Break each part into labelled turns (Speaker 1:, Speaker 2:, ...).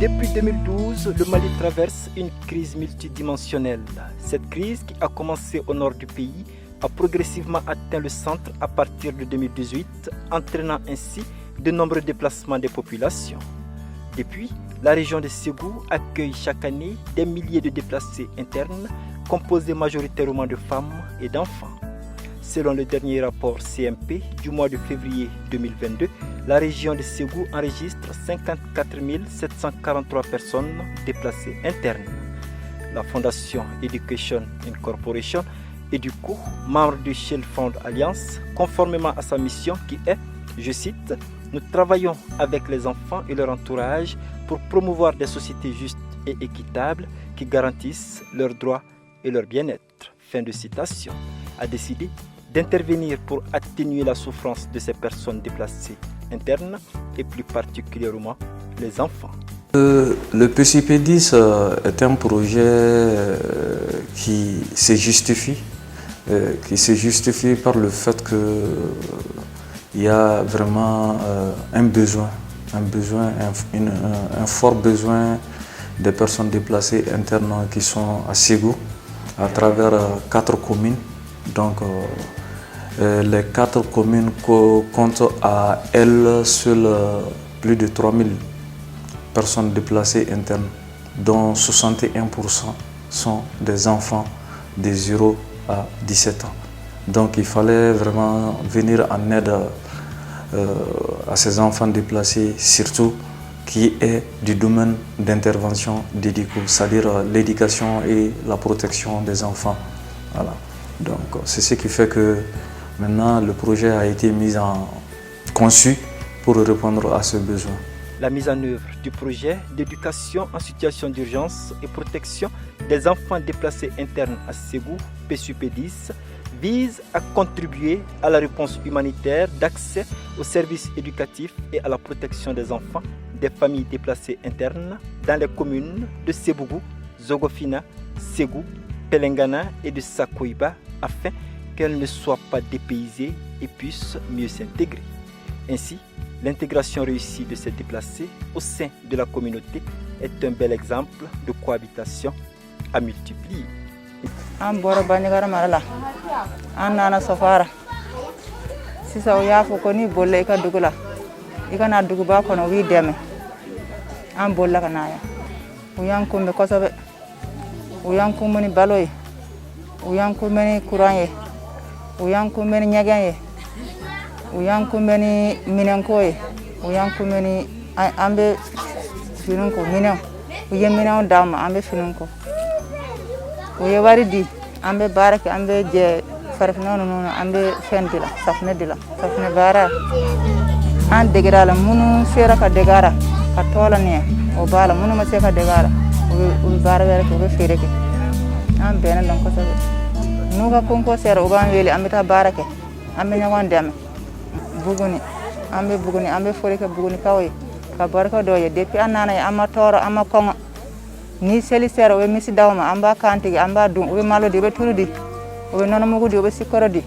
Speaker 1: Depuis 2012, le Mali traverse une crise multidimensionnelle. Cette crise, qui a commencé au nord du pays, a progressivement atteint le centre à partir de 2018, entraînant ainsi de nombreux déplacements des populations. Depuis, la région de Ségou accueille chaque année des milliers de déplacés internes, composés majoritairement de femmes et d'enfants. Selon le dernier rapport CMP du mois de février 2022, la région de Ségou enregistre 54 743 personnes déplacées internes. La Fondation Education Incorporation est du coup membre du Shell Fund Alliance, conformément à sa mission qui est, je cite, « Nous travaillons avec les enfants et leur entourage pour promouvoir des sociétés justes et équitables qui garantissent leurs droits et leur bien-être ». Fin de citation. A décidé d'intervenir pour atténuer la souffrance de ces personnes déplacées internes et plus particulièrement les enfants.
Speaker 2: Le PCP10 est un projet qui se justifie par le fait qu'il y a vraiment un fort besoin des personnes déplacées internes qui sont à Ségou à travers 4 communes. Donc, les 4 communes comptent à elles seules plus de 3000 personnes déplacées internes, dont 61% sont des enfants de 0 à 17 ans. Donc il fallait vraiment venir en aide à ces enfants déplacés, surtout qui est du domaine d'intervention d'EDICO, c'est-à-dire l'éducation et la protection des enfants. Voilà. Donc c'est ce qui fait que maintenant le projet a été conçu pour répondre à ce besoin.
Speaker 1: La mise en œuvre du projet d'éducation en situation d'urgence et protection des enfants déplacés internes à Ségou, PSUP10, vise à contribuer à la réponse humanitaire d'accès aux services éducatifs et à la protection des enfants des familles déplacées internes dans les communes de Sébougou, Zogofina, Ségou, Pelengana et de Sakoiba afin qu'elles ne soient pas dépaysées et puissent mieux s'intégrer. Ainsi, l'intégration réussie de ces déplacés au sein de la communauté est un bel exemple de cohabitation à multiplier.
Speaker 3: An bɔra Bandiagara mara la an nana Sofara sisan u y'a fɔ ko n'i bolila i ka dugu la i ka na duguba kɔnɔ u b'i dɛmɛ an bolila ka na yan u y'an kunbɛn kosɛbɛ u y'an kunbɛn ni balo ye u y'an kunbɛn ni kuran ye u y'an kunbɛn ni ɲɛgɛn ye u y'an kunbɛn ni minɛnko ye u y'an kunbɛn ni an bɛ finiw ko minɛnw u ye minɛnw d'an ma an bɛ finiw ko u ye wari di an bɛ baara kɛ an bɛ jɛ farafinna ninnu na an bɛ fɛn de la safunɛ de la safunɛ baara an degera la minnu sera ka dege a la ka tɔ la nin o b'a la minnu ma se ka dege a la u bɛ baara wɛrɛ kɛ u bɛ feere kɛ an bɛnna dɔn kosɛbɛ n'u ka konko sera u b'an wele an bɛ taa baara kɛ an bɛ ɲɔgɔn dɛmɛ Buguni an bɛ foli kɛ Bugunikaw ye ka barika dɔ ye depuis an nana ye an ma tɔɔrɔ an ma kɔngɔ ni seli sera u bɛ misi d'aw ma an b'a kan tigɛ an b'a dun u bɛ malo di u bɛ tulu di u bɛ nɔnɔmugu di u bɛ sikɔrɔ di.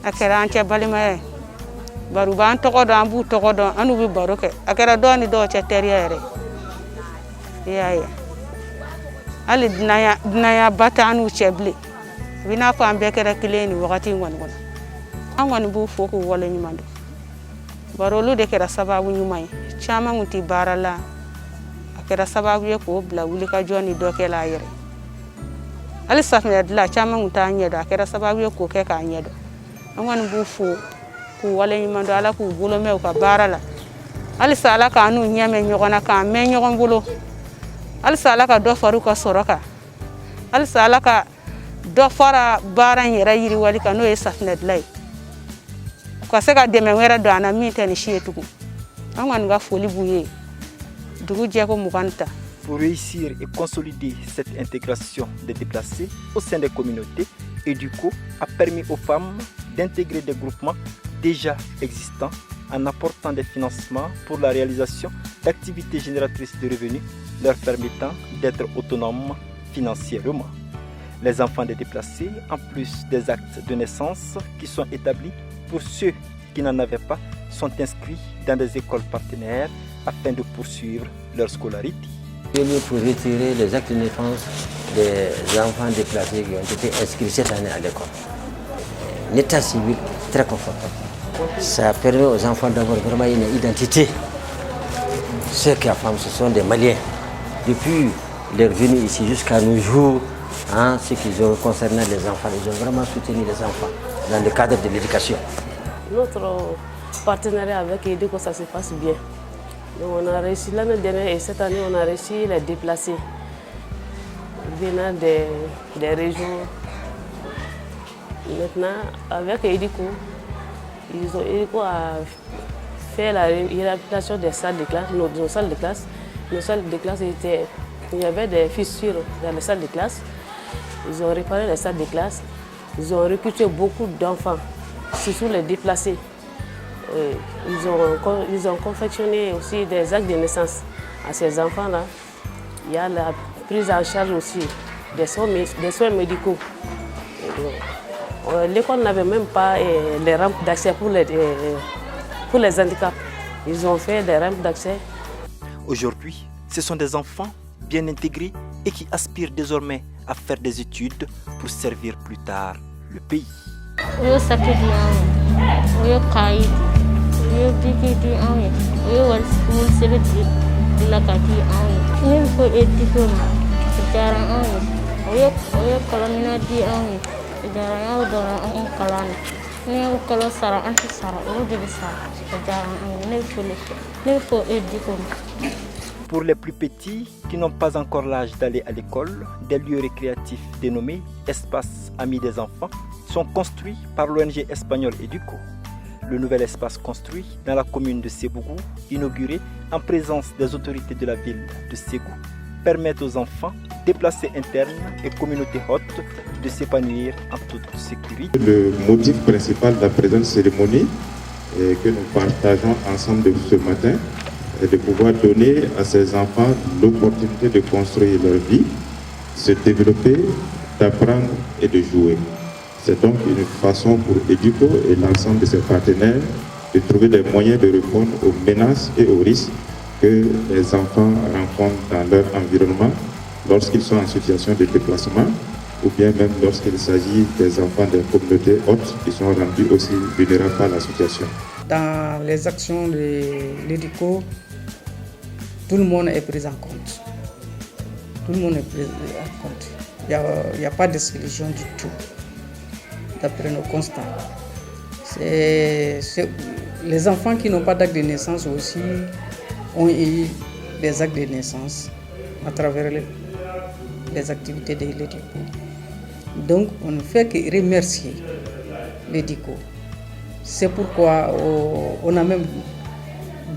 Speaker 4: A kɛra an cɛ balimaya ye bari u b'an tɔgɔ dɔn an b'u tɔgɔ dɔn an n'u bɛ baro kɛ a kɛra dɔw ni dɔw cɛ teriya yɛrɛ i y'a ye hali dunanya ba t'an n'u cɛ bilen a b'i n'a fɔ an bɛɛ kɛra kelen nin wagati in kɔni kɔnɔ an kɔni b'u fo k'u waleɲuman dɔn bari olu de kɛra sababu ɲuman ye caman kun tɛ baara la a kɛra sababu ye k'o bila wulikajɔ ni dɔ kɛ la a yɛrɛ hali safunɛ dilan caman kun t'a ɲɛdɔn a kɛra sababu ye k'o kɛ k'a ɲɛdɔn an kɔni b'u fo k'u waleɲuman dɔn ala k'u bolo mɛn u ka baara la halisa ala k'an n'u ɲɛ mɛn ɲɔgɔn na k'an mɛn ɲɔgɔn bolo halisa ala ka dɔ fara u ka sɔrɔ kan halisa ala ka dɔ fara baara in yɛrɛ yiriwali kan n'o ye safunɛ dilan ye u ka se ka dɛmɛ wɛrɛ don an na min tɛ ni si ye tugun an kɔni ka foli b'u ye dugu jɛko 20
Speaker 1: Pour réussir et consolider cette intégration des déplacés au sein des communautés, EDUCO a permis aux femmes d'intégrer des groupements déjà existants en apportant des financements pour la réalisation d'activités génératrices de revenus leur permettant d'être autonomes financièrement. Les enfants des déplacés, en plus des actes de naissance qui sont établis pour ceux qui n'en avaient pas, sont inscrits dans des écoles partenaires afin de poursuivre leur scolarité.
Speaker 5: Venu pour retirer les actes de naissance des enfants déplacés qui ont été inscrits cette année à l'école. Un état civil très confortable. Ça permet aux enfants d'avoir vraiment une identité. Ceux qui affirment, ce sont des Maliens. Depuis leur venue ici jusqu'à nos jours, ce qu'ils ont concernant les enfants, ils ont vraiment soutenu les enfants dans le cadre de l'éducation.
Speaker 6: Notre partenariat avec EDICO, ça se passe bien. Donc on a réussi l'année dernière et cette année, on a réussi les déplacés venant des régions. Maintenant, avec EDICO, EDICO a fait la réhabilitation des salles de classe, nos salles de classe. Nos salles de classe, il y avait des fissures dans les salles de classe. Ils ont réparé les salles de classe. Ils ont recruté beaucoup d'enfants, surtout les déplacés. Ils ont confectionné aussi des actes de naissance à ces enfants-là. Il y a la prise en charge aussi des soins médicaux. L'école n'avait même pas les rampes d'accès pour les handicaps. Ils ont fait des rampes d'accès.
Speaker 1: Aujourd'hui, ce sont des enfants bien intégrés et qui aspirent désormais à faire des études pour servir plus tard le pays. Pour les plus petits qui n'ont pas encore l'âge d'aller à l'école, des lieux récréatifs dénommés Espaces Amis des enfants sont construits par l'ONG espagnole EDICO. Le nouvel espace construit dans la commune de Sébougou, inauguré en présence des autorités de la ville de Ségou, permet aux enfants, déplacés internes et communautés hautes de s'épanouir en toute sécurité.
Speaker 7: Le motif principal de la présente cérémonie que nous partageons ensemble ce matin est de pouvoir donner à ces enfants l'opportunité de construire leur vie, se développer, d'apprendre et de jouer. C'est donc une façon pour EDICO et l'ensemble de ses partenaires de trouver des moyens de répondre aux menaces et aux risques que les enfants rencontrent dans leur environnement lorsqu'ils sont en situation de déplacement ou bien même lorsqu'il s'agit des enfants des communautés hautes qui sont rendus aussi vulnérables par la situation.
Speaker 8: Dans les actions de l'EDICO, tout le monde est pris en compte. Tout le monde est pris en compte. Il n'y a pas d'exclusion du tout, d'après nos constats. Les enfants qui n'ont pas d'acte de naissance aussi ont eu des actes de naissance à travers les activités de l'EDICO. Donc, on ne fait que remercier l'EDICO. C'est pourquoi on a même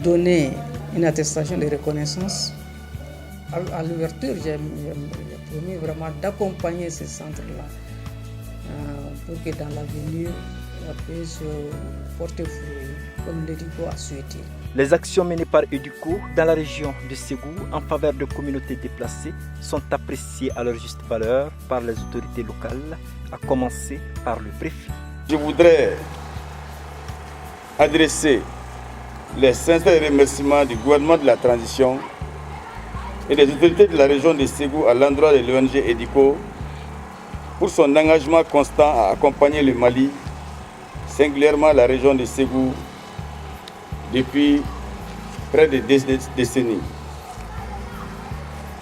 Speaker 8: donné une attestation de reconnaissance. À l'ouverture, j'ai promis vraiment d'accompagner ces centres-là pour que dans l'avenir, on puisse porter fruit comme l'EDICO a souhaité.
Speaker 1: Les actions menées par EDICO dans la région de Ségou en faveur de communautés déplacées sont appréciées à leur juste valeur par les autorités locales, à commencer par le préfet.
Speaker 9: Je voudrais adresser les sincères remerciements du gouvernement de la transition et des autorités de la région de Ségou à l'endroit de l'ONG EDICO pour son engagement constant à accompagner le Mali, singulièrement la région de Ségou, depuis près de 10 décennies.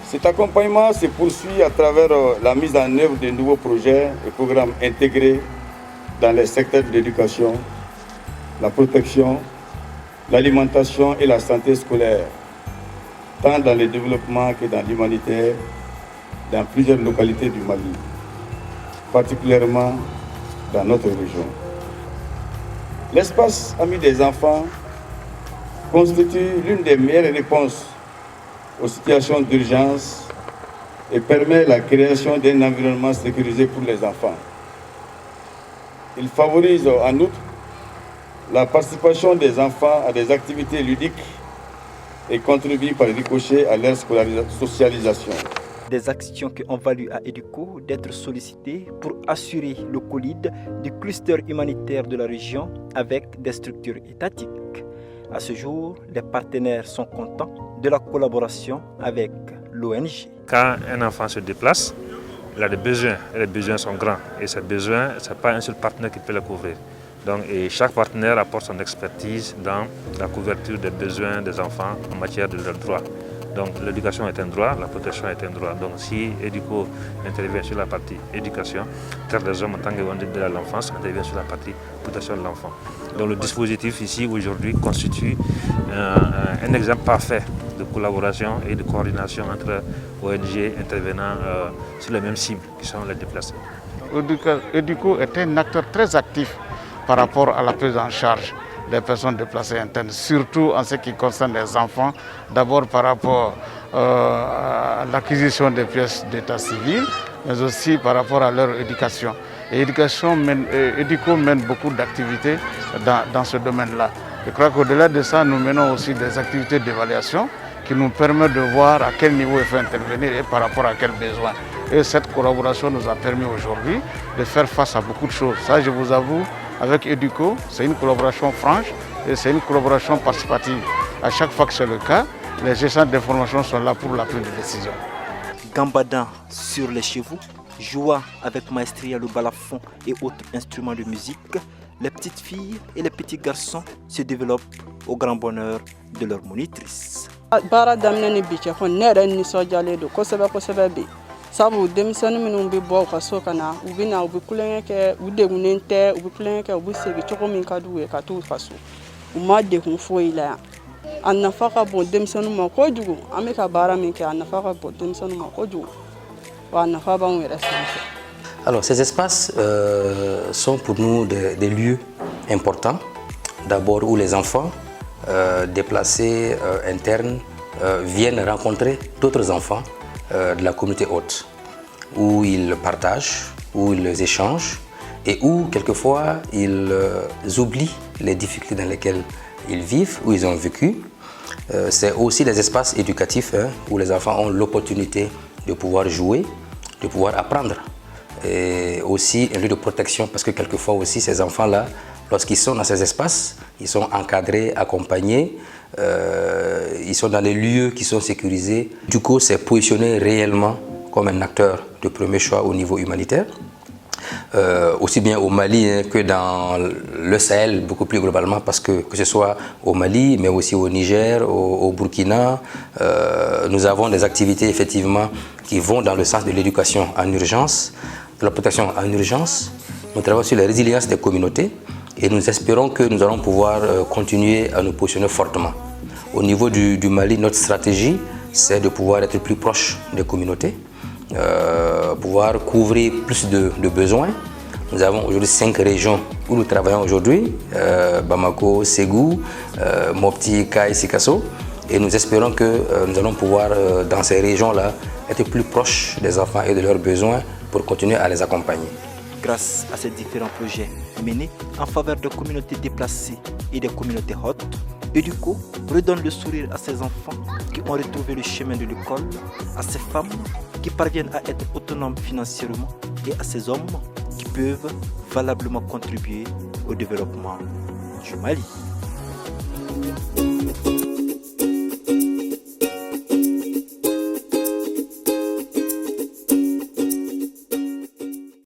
Speaker 9: Cet accompagnement se poursuit à travers la mise en œuvre de nouveaux projets et programmes intégrés dans les secteurs de l'éducation, la protection, l'alimentation et la santé scolaire, tant dans le développement que dans l'humanitaire, dans plusieurs localités du Mali, particulièrement dans notre région. L'espace Amis des enfants constitue l'une des meilleures réponses aux situations d'urgence et permet la création d'un environnement sécurisé pour les enfants. Il favorise en outre la participation des enfants à des activités ludiques et contribue par ricochet à leur socialisation.
Speaker 1: Des actions qui ont valu à EDUCO d'être sollicité pour assurer le colide du cluster humanitaire de la région avec des structures étatiques. À ce jour, les partenaires sont contents de la collaboration avec l'ONG.
Speaker 10: Quand un enfant se déplace, il a des besoins, et les besoins sont grands. Et ces besoins, ce n'est pas un seul partenaire qui peut les couvrir. Donc, et chaque partenaire apporte son expertise dans la couverture des besoins des enfants en matière de leurs droits. Donc l'éducation est un droit, la protection est un droit. Donc si EDUCO intervient sur la partie éducation, Terre des Hommes en tant que de l'enfance intervient sur la partie protection de l'enfant. Donc le dispositif ici aujourd'hui constitue un exemple parfait de collaboration et de coordination entre ONG intervenant sur les mêmes cibles qui sont les déplacés.
Speaker 11: EDUCO est un acteur très actif par rapport à la prise en charge des personnes déplacées internes, surtout en ce qui concerne les enfants, d'abord par rapport à l'acquisition des pièces d'état civil, mais aussi par rapport à leur éducation. Et EDUCO mène beaucoup d'activités dans ce domaine-là. Je crois qu'au-delà de ça, nous menons aussi des activités d'évaluation qui nous permettent de voir à quel niveau il faut intervenir et par rapport à quels besoins. Et cette collaboration nous a permis aujourd'hui de faire face à beaucoup de choses. Ça, je vous avoue, avec EDUCO, c'est une collaboration franche et c'est une collaboration participative. À chaque fois que c'est le cas, les échanges d'informations sont là pour la prise de décision.
Speaker 1: Gambadant sur les chevaux, jouant avec maestria le balafon et autres instruments de musique, les petites filles et les petits garçons se développent au grand bonheur de leur monitrice.
Speaker 4: Sabu denmisɛnnin minnu bɛ bɔ u ka so ka na u bɛ na u bɛ kulonkɛ kɛ u degunnen tɛ u bɛ kulonkɛ kɛ u bɛ segin cogo min ka d'u ye ka t'u ka so u ma degun foyi la yan a nafa ka bon denmisɛnninw ma kojugu an bɛ ka baara min kɛ a nafa ka bon denmisɛnninw ma kojugu wa a nafa b'anw yɛrɛ sanfɛ.
Speaker 12: Alors ces espaces sont pour nous des lieux importants, d'abord où les enfants déplacés internes viennent rencontrer d'autres enfants de la communauté haute, où ils partagent, où ils échangent et où quelquefois ils oublient les difficultés dans lesquelles ils vivent, où ils ont vécu. C'est aussi des espaces éducatifs où les enfants ont l'opportunité de pouvoir jouer, de pouvoir apprendre. Et aussi un lieu de protection parce que quelquefois aussi ces enfants-là, lorsqu'ils sont dans ces espaces, ils sont encadrés, accompagnés, ils sont dans les lieux qui sont sécurisés. EDUCO s'est positionné réellement comme un acteur de premier choix au niveau humanitaire, aussi bien au Mali que dans le Sahel, beaucoup plus globalement, parce que ce soit au Mali, mais aussi au Niger, au Burkina, nous avons des activités effectivement qui vont dans le sens de l'éducation en urgence, de la protection en urgence. Nous travaillons sur la résilience des communautés et nous espérons que nous allons pouvoir continuer à nous positionner fortement. Au niveau du Mali, notre stratégie, c'est de pouvoir être plus proche des communautés, pouvoir couvrir plus de besoins. Nous avons aujourd'hui 5 régions où nous travaillons aujourd'hui, Bamako, Ségou, Mopti, Kai, Sikasso. Et nous espérons que nous allons pouvoir, dans ces régions-là, être plus proches des enfants et de leurs besoins pour continuer à les accompagner.
Speaker 1: Grâce à ces différents projets menés en faveur des communautés déplacées et des communautés hautes, EDUCO redonne le sourire à ces enfants qui ont retrouvé le chemin de l'école, à ces femmes qui parviennent à être autonomes financièrement et à ces hommes qui peuvent valablement contribuer au développement du Mali.